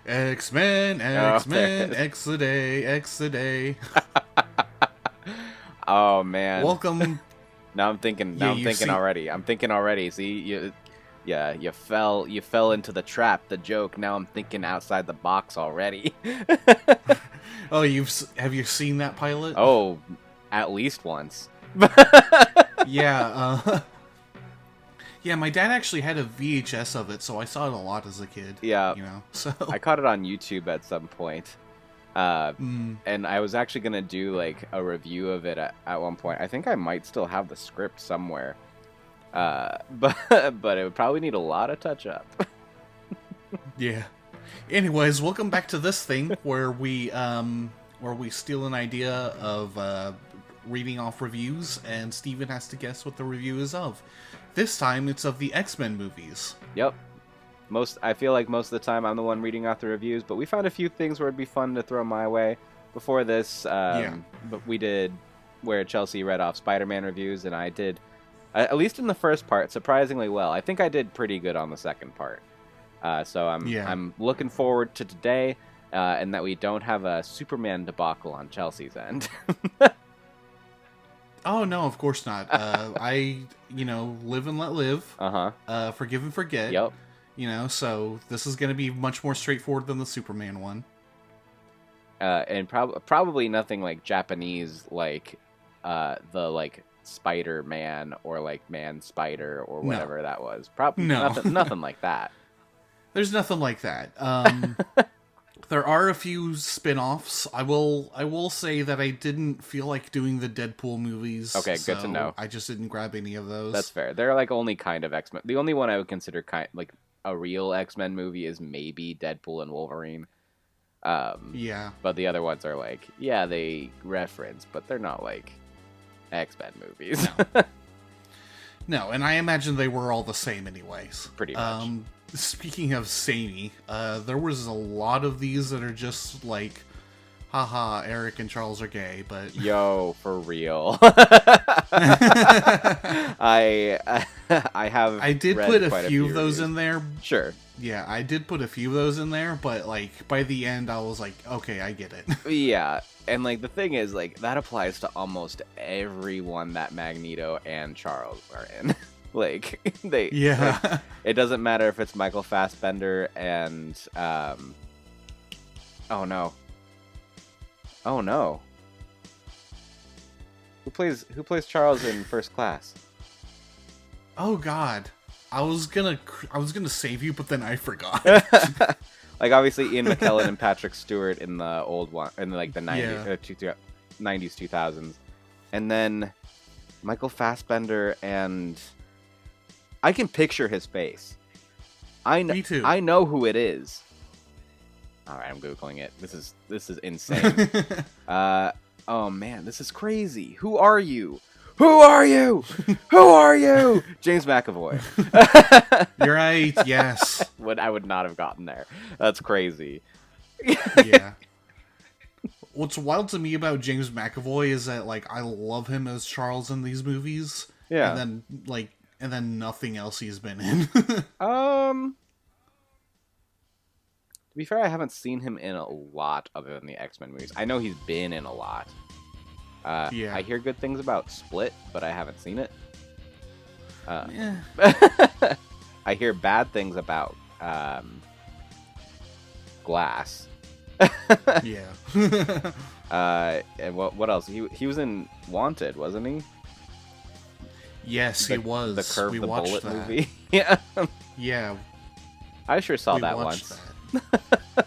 X-Men, Oh, there it X-Men, is. X a day, X a day. Oh man. Welcome. Now I'm thinking. Yeah, Now I'm you thinking see. already. I'm thinking already. See, yeah, you fell into the trap, the joke. Now I'm thinking outside the box already. Oh, have you seen that pilot? Oh, at least once. Yeah. Yeah, my dad actually had a VHS of it, so I saw it a lot as a kid. Yeah, So. I caught it on YouTube at some point. Mm. And I was actually gonna do like a review of it at one point. I think I might still have the script somewhere. But but it would probably need a lot of touch up. Yeah. Anyways, welcome back to this thing where we steal an idea of reading off reviews, and Steven has to guess what the review is of. This time, it's of the X-Men movies. Yep. I feel like most of the time I'm the one reading out the reviews, but we found a few things where it'd be fun to throw my way. Before this, but we did where Chelsea read off Spider-Man reviews, and I did, at least in the first part, surprisingly well. I think I did pretty good on the second part. So I'm looking forward to today, and that we don't have a Superman debacle on Chelsea's end. Oh no, of course not. I live and let live. Forgive and forget. Yep. So this is going to be much more straightforward than the Superman one. And probably nothing like Japanese, like the like Spider-Man or like Man Spider or whatever that was. Probably nothing like that. There's nothing like that. There are a few spin-offs. I will say that I didn't feel like doing the Deadpool movies. Okay, good to know. I just didn't grab any of those. That's fair. They're like only kind of X-Men. The only one I would consider like a real X-Men movie is maybe Deadpool and Wolverine. Yeah. But the other ones are like, yeah, they reference, but they're not like X-Men movies. No. No, and I imagine they were all the same anyways. Pretty much. Speaking of samey, there was a lot of these that are just like, haha, Eric and Charles are gay, but... Yo, for real. I did put a few of those in there. Sure. Yeah, I did put a few of those in there, but like by the end I was like, okay, I get it. Yeah, and like the thing is, like that applies to almost everyone that Magneto and Charles are in. Like Yeah. like, it doesn't matter if it's Michael Fassbender and oh no. Who plays Charles in First Class? Oh God, I was gonna save you, but then I forgot. Like obviously Ian McKellen and Patrick Stewart in the old one, in like the 90s, 90s 2000s, and then Michael Fassbender, and I can picture his face. Me too. I know who it is. All right, I'm googling it. This is insane. Oh man, this is crazy. Who are you? Who are you? Who are you? James McAvoy. You're right. Yes. I would not have gotten there. That's crazy. Yeah. What's wild to me about James McAvoy is that like I love him as Charles in these movies. Yeah. And then nothing else he's been in. To be fair, I haven't seen him in a lot other than the X-Men movies. I know he's been in a lot. Yeah. I hear good things about Split, but I haven't seen it. Yeah. I hear bad things about Glass. Yeah. And what else? He was in Wanted, wasn't he? Yes, he was. The Curve we the watched Bullet that. movie. Yeah. Yeah. I sure saw we that watched once. That.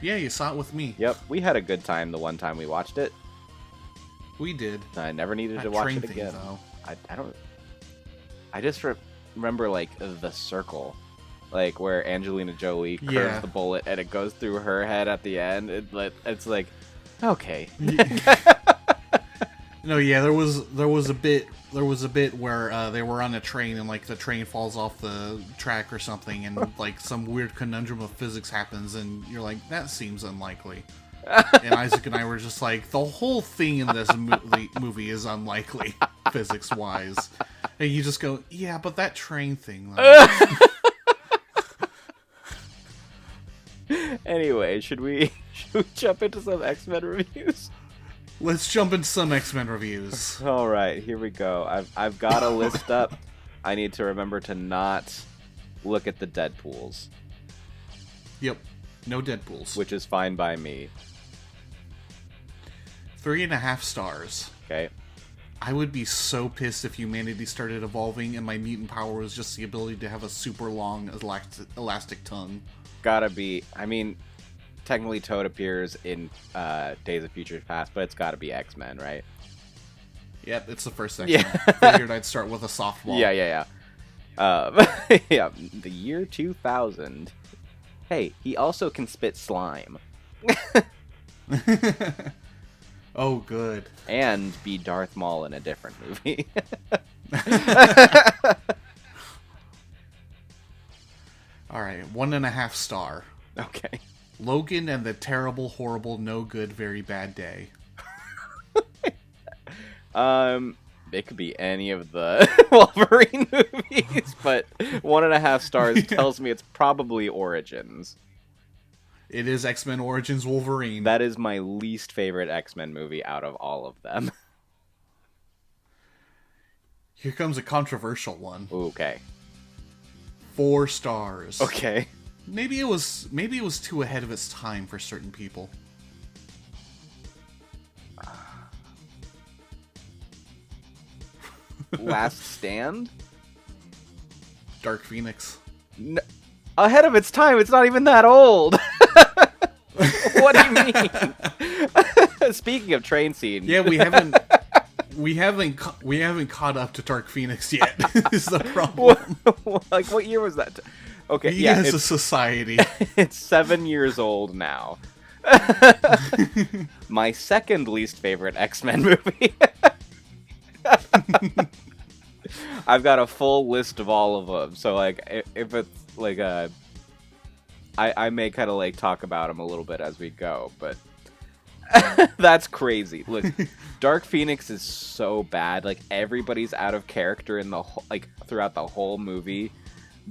Yeah, you saw it with me. Yep, we had a good time the one time we watched it. We did. I never needed That to watch train it thing, again. though. I don't. I just remember like the circle, like where Angelina Jolie curves the bullet and it goes through her head at the end. It's like, okay. No, yeah, there was a bit where they were on a train and like the train falls off the track or something, and like some weird conundrum of physics happens, and you're like, that seems unlikely. And Isaac and I were just like, the whole thing in this movie is unlikely, physics-wise. And you just go, yeah, but that train thing, though. Anyway, should we jump into some X-Men reviews? Let's jump into some X-Men reviews. All right, here we go. I've got a list up. I need to remember to not look at the Deadpools. Yep, no Deadpools. Which is fine by me. 3.5 stars. Okay. I would be so pissed if humanity started evolving and my mutant power was just the ability to have a super long elastic tongue. Gotta be. I mean, technically Toad appears in Days of Future Past, but it's gotta be X-Men, right? Yep, it's the first X-Men. Yeah. Figured I'd start with a softball. Yeah. Yeah, the year 2000. Hey, he also can spit slime. Oh, good. And be Darth Maul in a different movie. Alright, 1.5 star. Okay. Logan and the terrible, horrible, no good, very bad day. It could be any of the Wolverine movies, but 1.5 stars tells me it's probably Origins. It is X-Men Origins Wolverine. That is my least favorite X-Men movie out of all of them. Here comes a controversial one. Okay. 4 stars. Okay. Maybe it was too ahead of its time for certain people. Last Stand? Dark Phoenix. No, ahead of its time. It's not even that old. What do you mean? Speaking of train scene. Yeah, we haven't caught up to Dark Phoenix yet. Is the problem? Like, what year was that? Okay, We yeah, as a society. It's 7 years old now. My second least favorite X-Men movie. I've got a full list of all of them. So, like, if it's like I may kind of like talk about them a little bit as we go, but that's crazy. Look, Dark Phoenix is so bad. Like, everybody's out of character in the throughout the whole movie.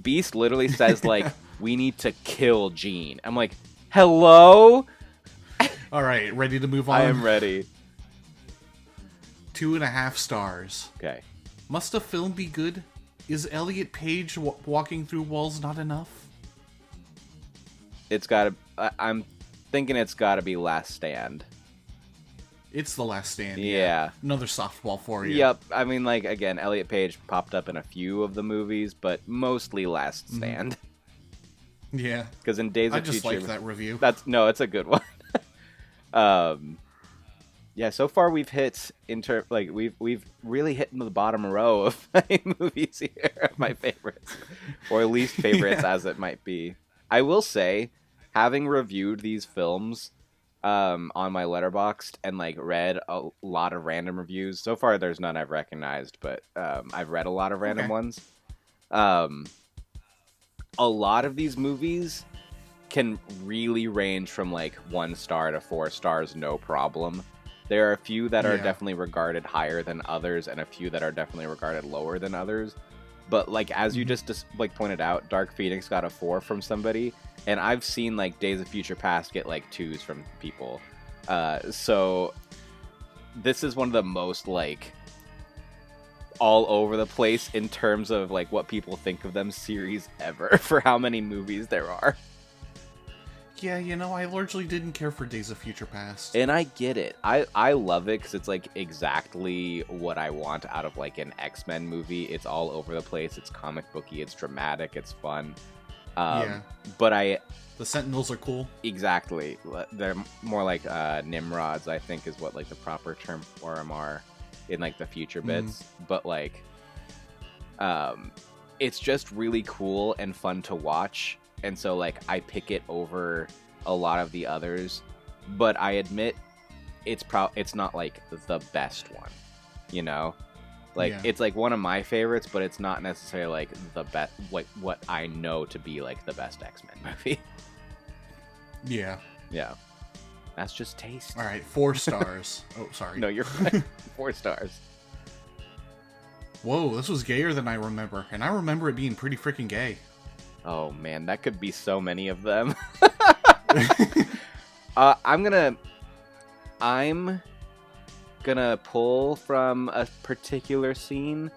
Beast literally says like, "We need to kill Jean." I'm like, "Hello." All right, ready to move on? I am ready. 2.5 stars. Okay. Must a film be good? Is Elliot Page walking through walls not enough? It's got to. I'm thinking it's got to be Last Stand. It's The Last Stand. Yeah. Another softball for you. Yep. I mean, like, again, Elliot Page popped up in a few of the movies, but mostly Last Stand. Yeah. Because in Days of I just Future, like that review. It's a good one. Yeah. So far, we've hit we've really hit in the bottom row of my movies here, my favorites, or least favorites, as it might be. I will say, having reviewed these films on my Letterboxd and like read a lot of random reviews. So far, there's none I've recognized, but I've read a lot of random ones. A lot of these movies can really range from like 1 star to 4 stars, no problem. There are a few that are definitely regarded higher than others, and a few that are definitely regarded lower than others. But like, as you just like pointed out, Dark Phoenix got a 4 from somebody, and I've seen like Days of Future Past get like 2s from people. So this is one of the most like all over the place in terms of like what people think of them series ever for how many movies there are. Yeah, I largely didn't care for Days of Future Past. And I get it. I love it because it's like exactly what I want out of like an X-Men movie. It's all over the place. It's comic booky. It's dramatic. It's fun. But the Sentinels are cool. Exactly. They're more like Nimrods, I think, is what like the proper term for them are in like the future bits. But like, it's just really cool and fun to watch. And so, like, I pick it over a lot of the others, but I admit it's not like the best one, Like, it's like one of my favorites, but it's not necessarily like the best, like what I know to be like the best X-Men movie. Yeah. That's just taste. All right, 4 stars. Oh, sorry. No, you're fine. 4 stars. Whoa, this was gayer than I remember, and I remember it being pretty freaking gay. Oh man, that could be so many of them. I'm gonna pull from a particular scene,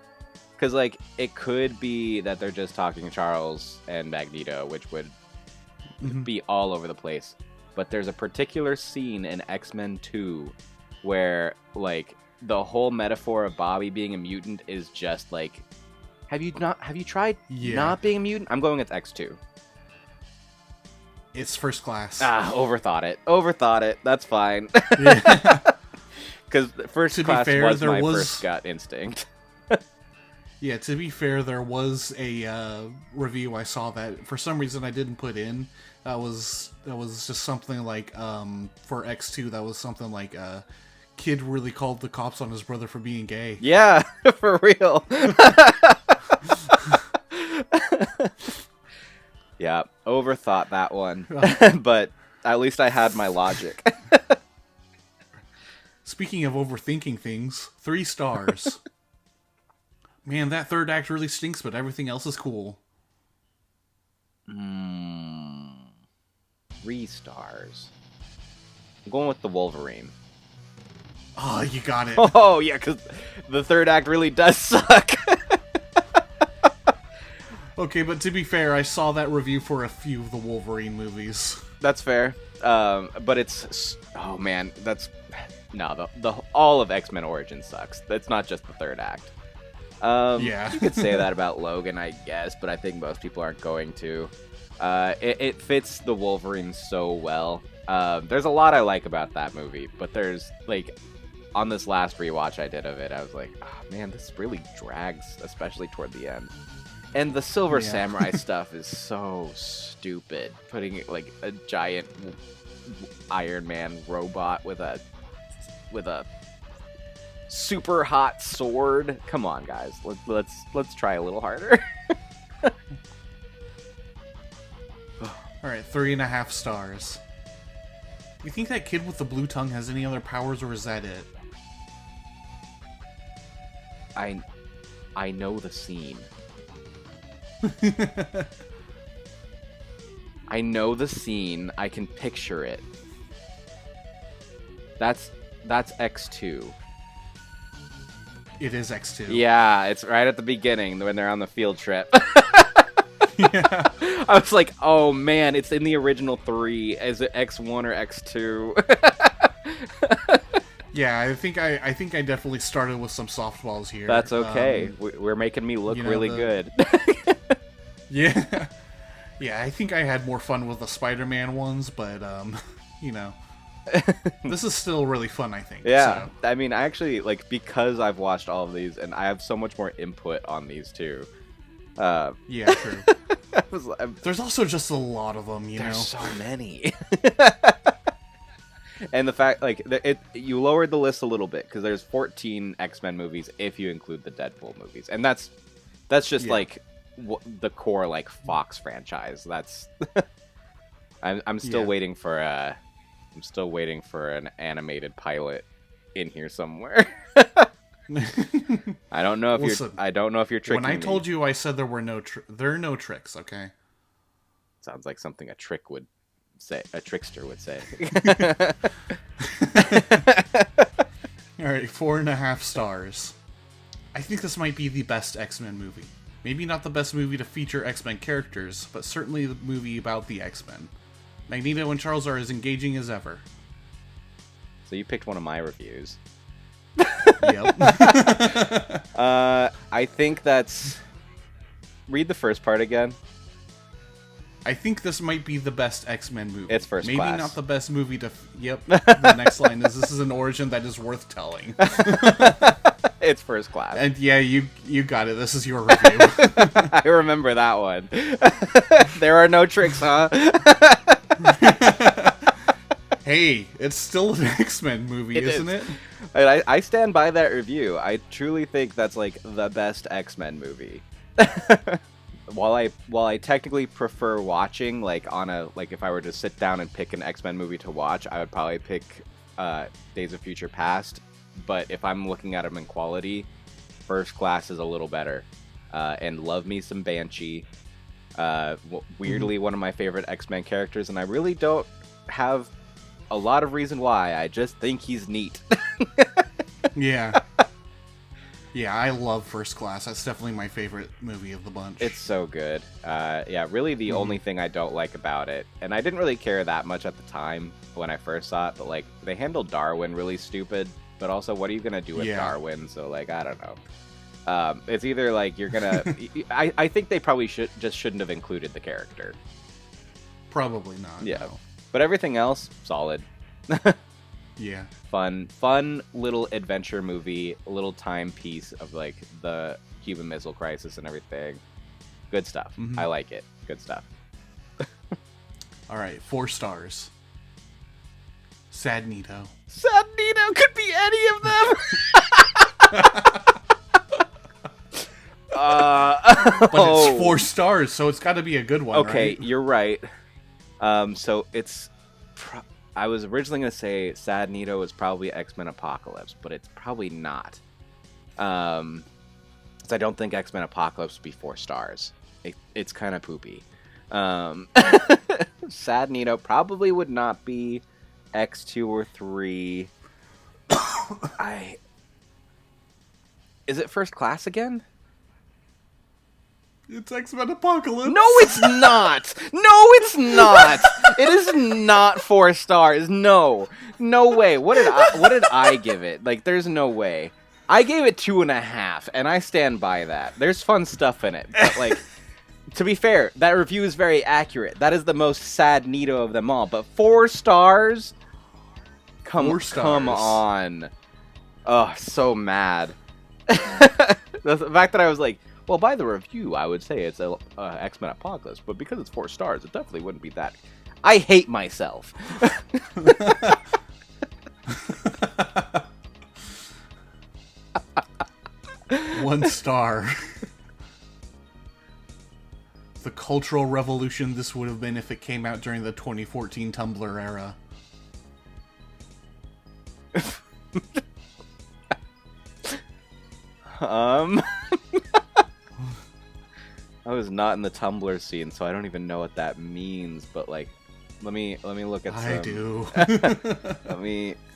because like it could be that they're just talking Charles and Magneto, which would be all over the place. But there's a particular scene in X-Men 2 where like the whole metaphor of Bobby being a mutant is just like, have you tried not being a mutant? I'm going with X2. It's First Class. Overthought it. That's fine. Because First Class was my first gut instinct. Yeah, to be fair, there was a review I saw that for some reason I didn't put in. That was just something like for X2. That was something like kid really called the cops on his brother for being gay. Yeah, for real. Yeah, overthought that one, but at least I had my logic. Speaking of overthinking things, 3 stars. Man, that third act really stinks, but everything else is cool. 3 stars. I'm going with the Wolverine. Oh, you got it. Oh, yeah, because the third act really does suck. Okay, but to be fair, I saw that review for a few of the Wolverine movies. That's fair. But it's... Oh, man, that's... No, all of X-Men Origins sucks. That's not just the third act. Yeah. You could say that about Logan, I guess, but I think most people aren't going to. It fits the Wolverine so well. There's a lot I like about that movie, but there's, like... On this last rewatch I did of it, I was like, oh, man, this really drags, especially toward the end. And the Silver Samurai stuff is so stupid. Putting like a giant Iron Man robot with a super hot sword. Come on, guys. Let's try a little harder. All right, 3.5 stars. You think that kid with the blue tongue has any other powers, or is that it? I know the scene. I know the scene. I can picture it. That's X2. It is X2. Yeah, it's right at the beginning when they're on the field trip. Yeah. I was like, oh man, it's in the original 3. Is it X1 or X2? Yeah, I think I definitely started with some softballs here. That's okay. We're making me look really good. Yeah. Yeah, I think I had more fun with the Spider-Man ones, but, you know, this is still really fun, I think. Yeah. So. I mean, I actually, like, because I've watched all of these, and I have so much more input on these, too. Yeah, true. There's also just a lot of them, you know? There's so many. And the fact, like, you lowered the list a little bit, because there's 14 X-Men movies if you include the Deadpool movies. And that's just, like... the core like Fox franchise. That's I'm still waiting for an animated pilot in here somewhere. I don't know if you're tricking me. When I told me. you, I said there are no tricks. Okay. Sounds like something a trickster would say. All right, 4.5 stars. I think this might be the best X-Men movie. Maybe not the best movie to feature X-Men characters, but certainly the movie about the X-Men. Magneto and Charles are as engaging as ever. So you picked one of my reviews. Yep. I think that's... Read the first part again. I think this might be the best X-Men movie. It's First Class. Maybe not the best movie to... Yep. The next line is, this is an origin that is worth telling. It's First Class. And yeah, you got it. This is your review. I remember that one. There are no tricks, huh? Hey, it's still an X-Men movie, isn't it? And I stand by that review. I truly think that's like the best X-Men movie. While I technically prefer watching, like on a if I were to sit down and pick an X-Men movie to watch, I would probably pick Days of Future Past. But if I'm looking at them in quality, First Class is a little better. And love me some Banshee. Weirdly, one of my favorite X-Men characters, and I really don't have a lot of reason why. I just think he's neat. Yeah. Yeah, I love First Class. That's definitely my favorite movie of the bunch. It's so good. Yeah, really the only thing I don't like about it, and I didn't really care that much at the time when I first saw it, but like they handled Darwin really stupid, but also what are you gonna do with Darwin? So like, I don't know. It's either like you're gonna... I think they probably shouldn't have included the character. Probably not. Yeah. No. But everything else, solid. Yeah. Fun little adventure movie, a little timepiece of like the Cuban Missile Crisis and everything. Good stuff. I like it. Good stuff. All right, 4 stars. Sad Nito. Sad Nito could be any of them. But it's 4 stars, so it's got to be a good one. Okay, right? You're right. So it's... I was originally going to say Sad Nito is probably X-Men Apocalypse, but it's probably not. So I don't think X-Men Apocalypse would be 4 stars. It's kind of poopy. Sad Nito probably would not be X2 or 3. Is it First Class again? It's X-Men Apocalypse. No, it's not. No, it's not. It is not 4 stars. No way. What did I give it? Like, there's no way. I gave it 2.5, and I stand by that. There's fun stuff in it, but like, to be fair, that review is very accurate. That is the most Sad Nito of them all. But 4 stars. Come on. Oh, so mad. The fact that I was like, well, by the review, I would say it's a X-Men Apocalypse, but because it's 4 stars, it definitely wouldn't be that. I hate myself. 1 star. The cultural revolution this would have been if it came out during the 2014 Tumblr era. I was not in the Tumblr scene, so I don't even know what that means. But like, let me look at. I do.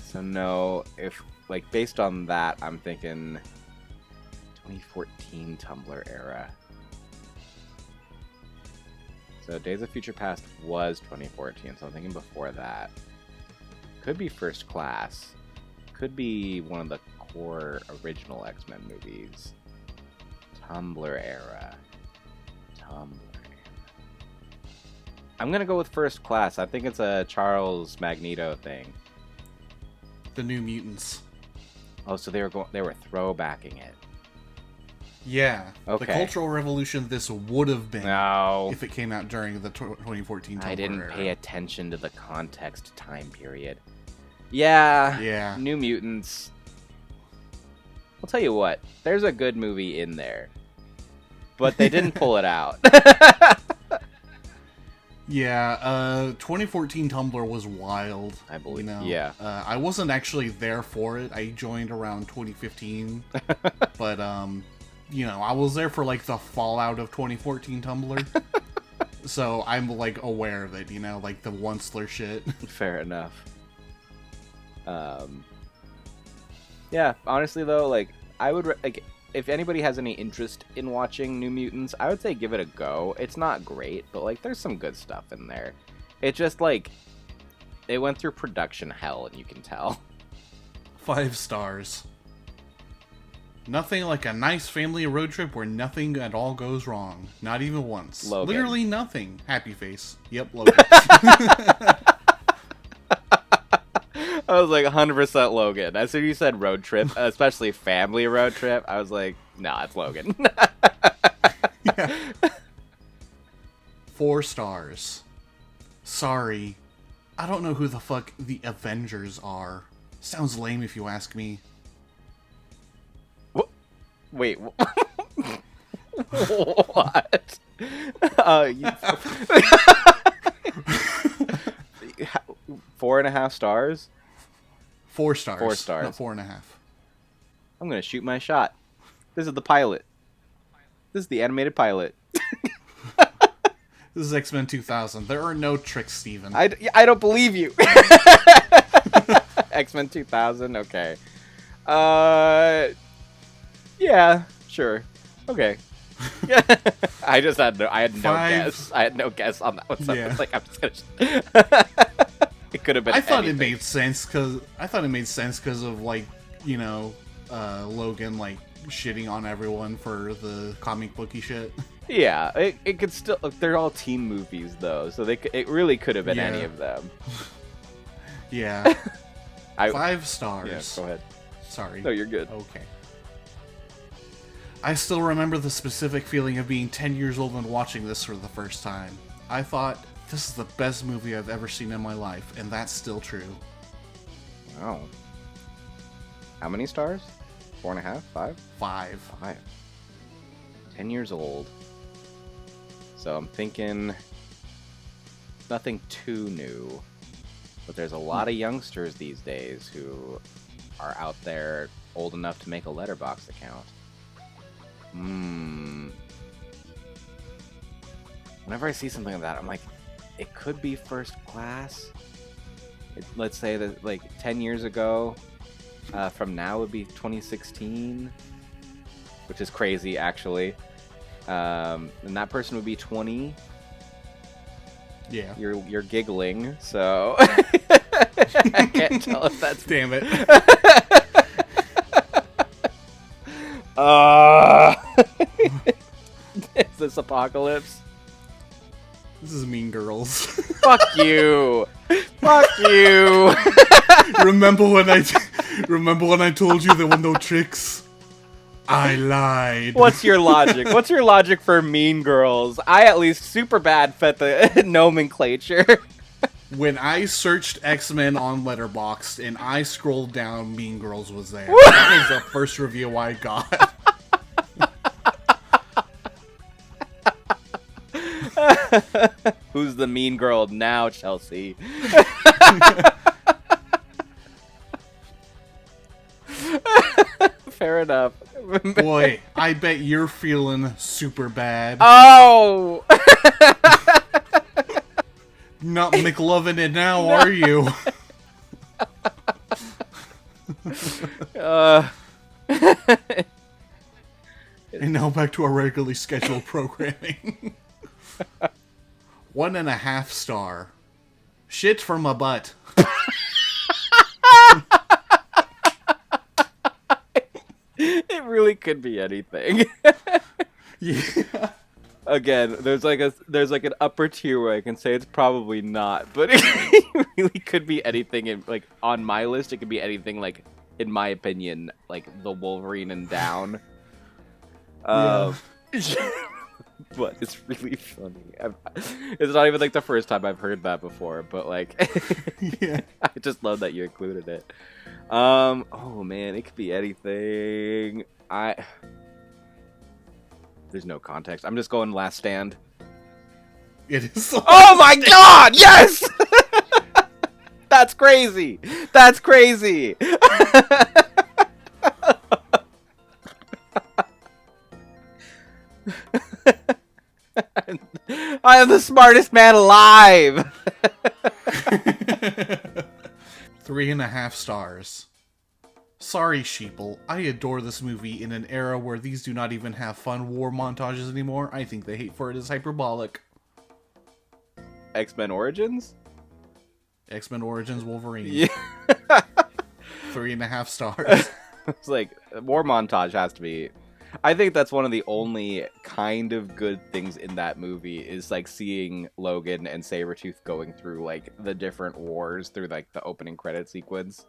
So no, if like based on that, I'm thinking 2014 Tumblr era. So Days of Future Past was 2014, so I'm thinking before that. Could be First Class. Could be one of the core original X-Men movies. Tumblr era. I'm gonna go with First Class. I think it's a Charles Magneto thing. The New Mutants. Oh, so they were throwbacking it. Yeah. Okay. The cultural revolution this would have been if it came out during the 2014 Tumblr I didn't era. pay attention to the context time period. Yeah. New Mutants. I'll tell you what. There's a good movie in there. But they didn't pull it out. Yeah, 2014 Tumblr was wild. I believe. You know? Yeah. I wasn't actually there for it. I joined around 2015. But, you know, I was there for, like, the fallout of 2014 Tumblr. So I'm, like, aware of it, you know? Like, the Onceler shit. Fair enough. Yeah, honestly, though, like, I would... like. If anybody has any interest in watching New Mutants, I would say give it a go. It's not great, but, like, there's some good stuff in there. It just, like, it went through production hell, and you can tell. 5 stars. Nothing like a nice family road trip where nothing at all goes wrong. Not even once. Logan. Literally nothing. Happy face. Yep, Logan. I was like 100% Logan. As soon as you said road trip, especially family road trip, I was like, nah, it's Logan. Yeah. 4 stars. Sorry. I don't know who the fuck the Avengers are. Sounds lame if you ask me. Wait. What? 4.5 stars? 4 stars. 4 stars. Not 4.5. I'm gonna shoot my shot. This is the pilot. This is the animated pilot. This is X-Men 2000. There are no tricks, Steven. I don't believe you. X-Men 2000. Okay. Yeah. Sure. Okay. I had no guess. I had no guess on that one. So I was like, I'm just gonna. It could have been. I thought it made sense because of like, you know, Logan like shitting on everyone for the comic booky shit. Yeah, it could still. Look, they're all teen movies though, so it really could have been any of them. Yeah. 5 stars. Yeah, go ahead. Sorry. No, you're good. Okay. I still remember the specific feeling of being 10 years old and watching this for the first time. I thought, this is the best movie I've ever seen in my life, and that's still true. Wow. How many stars? 4.5? 5? 5. 5. 10 years old. So I'm thinking nothing too new. But there's a lot of youngsters these days who are out there old enough to make a Letterboxd account. Whenever I see something like that, I'm like, it could be First Class. Let's say that like 10 years ago, from now would be 2016, which is crazy actually. And that person would be 20. Yeah. You're giggling, so I can't tell if that's. Damn it. Is this Apocalypse? This is Mean Girls. Fuck you! Fuck you! Remember when I told you there were no tricks? I lied. What's your logic? What's your logic for Mean Girls? I at least super bad fit the nomenclature. When I searched X-Men on Letterboxd and I scrolled down, Mean Girls was there. That was the first review I got. Who's the mean girl now, Chelsea? Fair enough. Boy, I bet you're feeling super bad. Oh! Not McLovin' it now, are you? And now back to our regularly scheduled programming. 1.5 star. Shit from my butt. It really could be anything. Yeah. Again, there's like an upper tier where I can say it's probably not, but it really could be anything. Like on my list, it could be anything. Like in my opinion, like the Wolverine and down. Yeah. But it's really funny. It's not even like the first time I've heard that before, but like, Yeah. I just love that you included it. Oh man, it could be anything. There's no context. I'm just going Last Stand. It is. Oh my god, yes! That's crazy. That's crazy. I am the smartest man alive. 3.5 stars. Sorry, sheeple. I adore this movie in an era where these do not even have fun war montages anymore. I think the hate for it is hyperbolic. X-Men Origins? X-Men Origins Wolverine. Yeah. 3.5 stars. It's like, war montage has to be... I think that's one of the only kind of good things in that movie is like seeing Logan and Sabretooth going through like the different wars through like the opening credit sequence.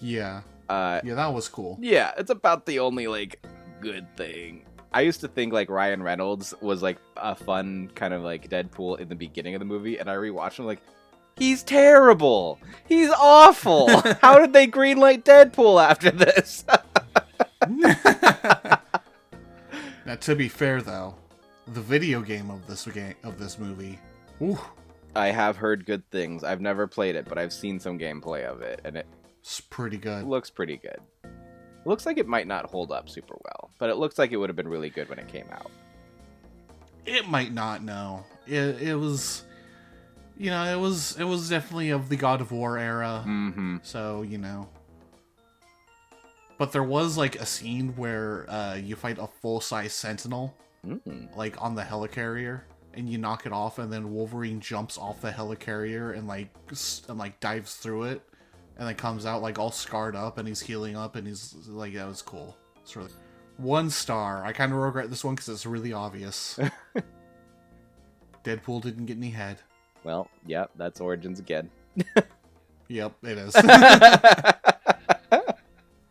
Yeah. Yeah, that was cool. Yeah, it's about the only like good thing. I used to think like Ryan Reynolds was like a fun kind of like Deadpool in the beginning of the movie, and I rewatched him like, he's terrible. He's awful. How did they greenlight Deadpool after this? Now, to be fair, though, the video game of this movie, ooh, I have heard good things. I've never played it, but I've seen some gameplay of it, and it's pretty good. looks pretty good. It looks like it might not hold up super well, but it looks like it would have been really good when it came out. It might not, no. it was, it was definitely of the God of War era. Mm-hmm. So, But there was, like, a scene where you fight a full-size Sentinel, like, on the helicarrier, and you knock it off, and then Wolverine jumps off the helicarrier and dives through it, and then comes out, like, all scarred up, and he's healing up, and he's, like, that was cool. It's really... 1 star. I kind of regret this one because it's really obvious. Deadpool didn't get any head. Well, yeah, that's Origins again. Yep, it is.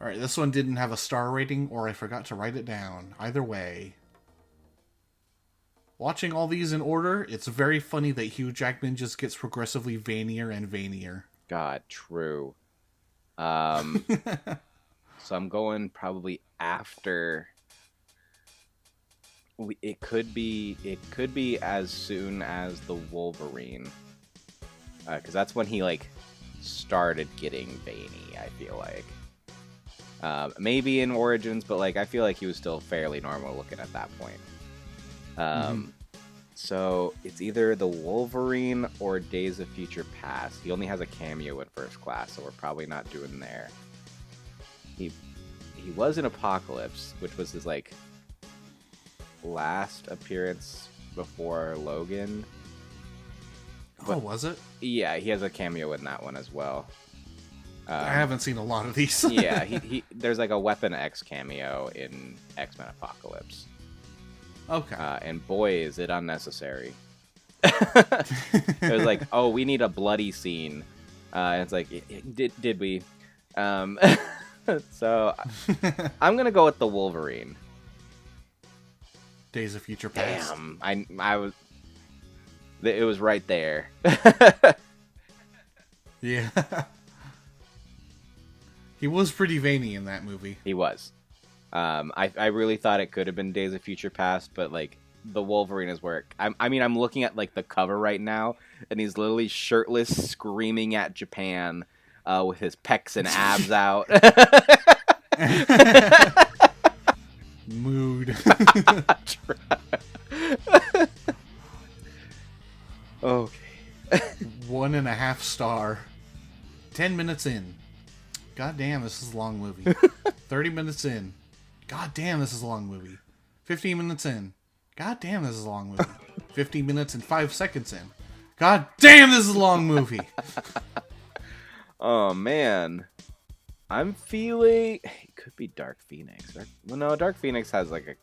Alright, this one didn't have a star rating, or I forgot to write it down. Either way. Watching all these in order, it's very funny that Hugh Jackman just gets progressively veinier and veinier. God, true. So I'm going probably after... It could be as soon as the Wolverine. Because that's when he, like, started getting veiny, I feel like. Maybe in Origins, but like I feel like he was still fairly normal looking at that point. So it's either the Wolverine or Days of Future Past. He only has a cameo in First Class, so we're probably not doing there. He was in Apocalypse, which was his like last appearance before Logan. But, was it? Yeah, he has a cameo in that one as well. I haven't seen a lot of these. Yeah, he there's like a Weapon X cameo in X-Men Apocalypse. Okay. And boy, is it unnecessary. It was like, oh, we need a bloody scene. And it's like, did we? So I'm gonna go with the Wolverine. Days of Future Past. Damn, I was. It was right there. Yeah. He was pretty veiny in that movie. He was. I really thought it could have been Days of Future Past, but like the Wolverine is where I'm looking at like the cover right now, and he's literally shirtless, screaming at Japan, with his pecs and abs out. Mood. Okay. 1.5 star. 10 minutes in. God damn, this is a long movie. 30 minutes in. God damn, this is a long movie. 15 minutes in. God damn, this is a long movie. 15 minutes and 5 seconds in. God damn, this is a long movie. Oh, man. I'm feeling... It could be Dark Phoenix. Well, no, Dark Phoenix has like a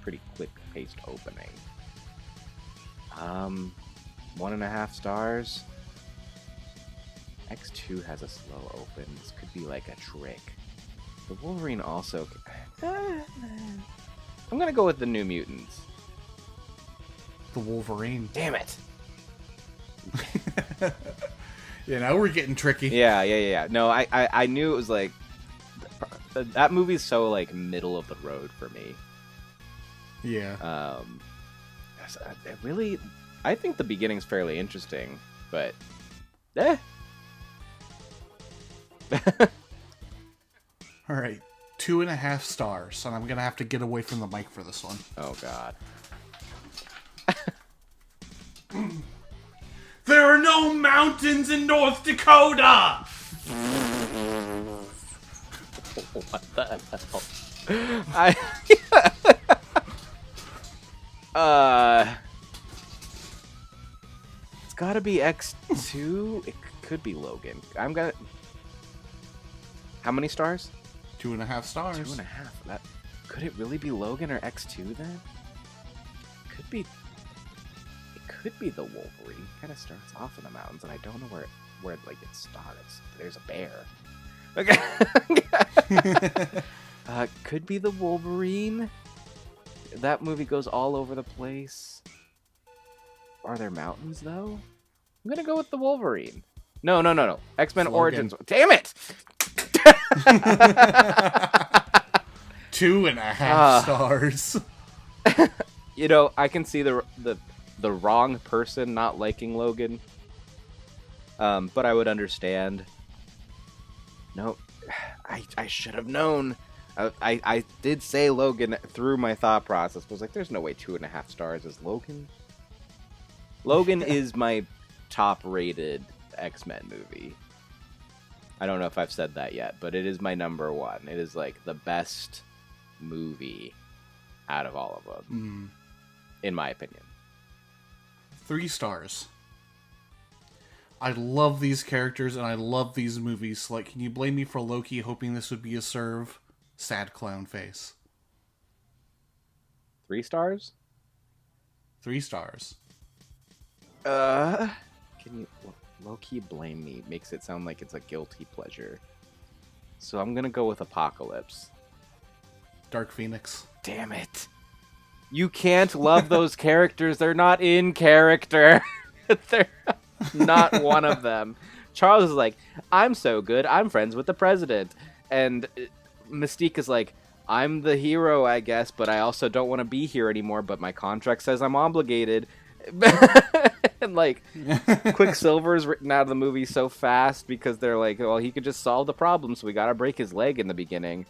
pretty quick-paced opening. 1.5 stars. X2 has a slow open. This could be like a trick. The Wolverine also... I'm gonna go with the New Mutants. The Wolverine. Damn it! Yeah, now we're getting tricky. Yeah. No, I knew it was like... That movie's so like middle of the road for me. Yeah. I think the beginning's fairly interesting, but... Alright, 2.5 stars, and I'm gonna have to get away from the mic for this one. Oh, God. There are no mountains in North Dakota! What the hell? It's gotta be X2? It could be Logan. I'm gonna... How many stars? 2.5 stars. 2.5. Could it really be Logan or X2 then? It could be the Wolverine. Kind of starts off in the mountains, and I don't know where like it starts. There's a bear. Okay. Could be the Wolverine. That movie goes all over the place. Are there mountains though? I'm gonna go with the Wolverine. No. X-Men Origins. Damn it! 2.5 stars. You know, I can see the wrong person not liking Logan. But I would understand. No, I should have known. I did say Logan through my thought process. I was like, there's no way 2.5 stars is Logan. Logan is my top-rated X-Men movie. I don't know if I've said that yet, but it is my number one. It is like the best movie out of all of them, in my opinion. 3 stars. I love these characters and I love these movies. So, like, can you blame me for Loki hoping this would be a serve? Sad clown face. 3 stars? 3 stars. Can you low-key blame me? Makes it sound like it's a guilty pleasure. So I'm gonna go with Apocalypse. Dark Phoenix. Damn it. You can't love those characters. They're not in character. They're not one of them. Charles is like, I'm so good, I'm friends with the president. And Mystique is like, I'm the hero, I guess, but I also don't want to be here anymore, but my contract says I'm obligated. And like, Quicksilver is written out of the movie so fast because they're like, well, he could just solve the problem, so we gotta break his leg in the beginning.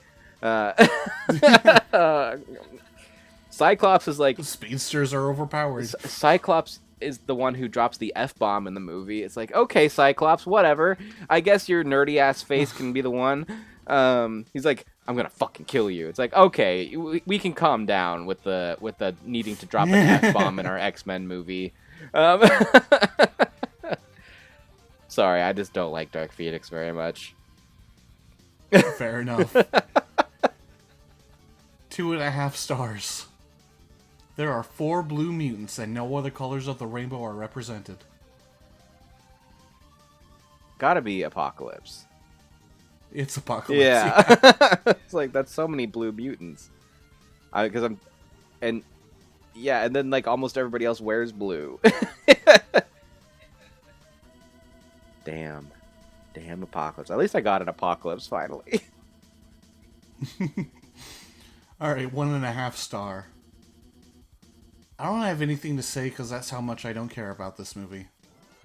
Cyclops is like, the speedsters are overpowered. Cyclops is the one who drops the F-bomb in the movie. It's like, okay, Cyclops, whatever. I guess your nerdy ass face can be the one. He's like, I'm gonna fucking kill you. It's like, okay, we can calm down with the needing to drop an F-bomb in our X-Men movie. Sorry, I just don't like Dark Phoenix very much. Fair enough. 2.5 stars. There are 4 blue mutants and no other colors of the rainbow are represented. Gotta be Apocalypse. It's Apocalypse. Yeah. It's like, that's so many blue mutants. And then like almost everybody else wears blue. Damn Apocalypse. At least I got an Apocalypse finally. Alright, 1.5 star. I don't have anything to say because that's how much I don't care about this movie.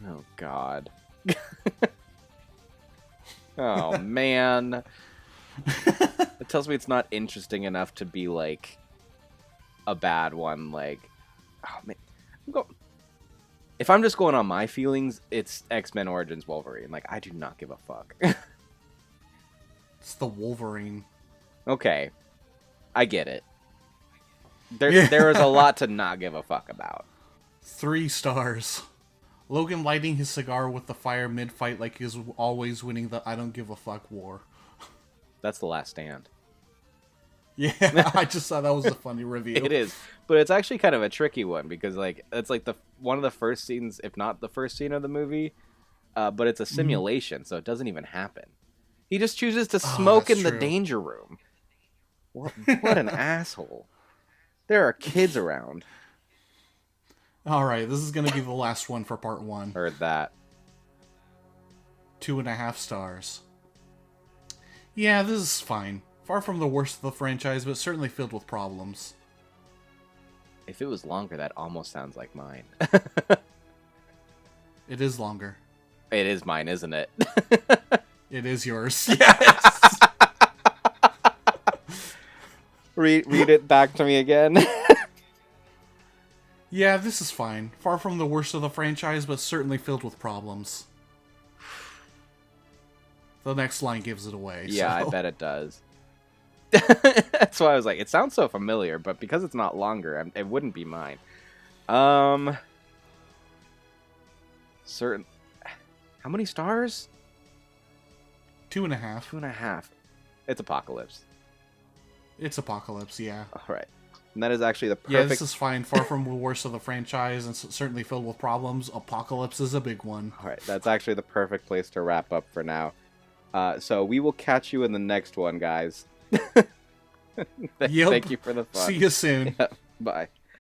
Oh, God. Oh, man. It tells me it's not interesting enough to be, like, a bad one. Like, oh, man. If I'm just going on my feelings, it's X-Men Origins Wolverine. Like, I do not give a fuck. It's the Wolverine. Okay. I get it. There is a lot to not give a fuck about. 3 stars. Logan lighting his cigar with the fire mid-fight like he's always winning the I don't give a fuck war. That's The Last Stand. Yeah, I just thought that was a funny review. It is. But it's actually kind of a tricky one because like it's like one of the first scenes, if not the first scene of the movie, but it's a simulation, so it doesn't even happen. He just chooses to smoke in the danger room. What an asshole. There are kids around. Alright, this is going to be the last one for part 1. Heard that. 2.5 stars. Yeah, this is fine. Far from the worst of the franchise, but certainly filled with problems. If it was longer, that almost sounds like mine. It is longer. It is mine, isn't it? It is yours. Yes! Read it back to me again. Yeah, this is fine. Far from the worst of the franchise, but certainly filled with problems. The next line gives it away. Yeah, so. I bet it does. That's why I was like, it sounds so familiar, but because it's not longer, it wouldn't be mine. Certain. How many stars? 2.5. 2.5. It's Apocalypse. It's Apocalypse, yeah. All right. And that is actually the perfect... Yeah, this is fine. Far from the worst of the franchise and certainly filled with problems. Apocalypse is a big one. All right, that's actually the perfect place to wrap up for now. So we will catch you in the next one, guys. Yep. Thank you for the fun. See you soon. Yeah, bye.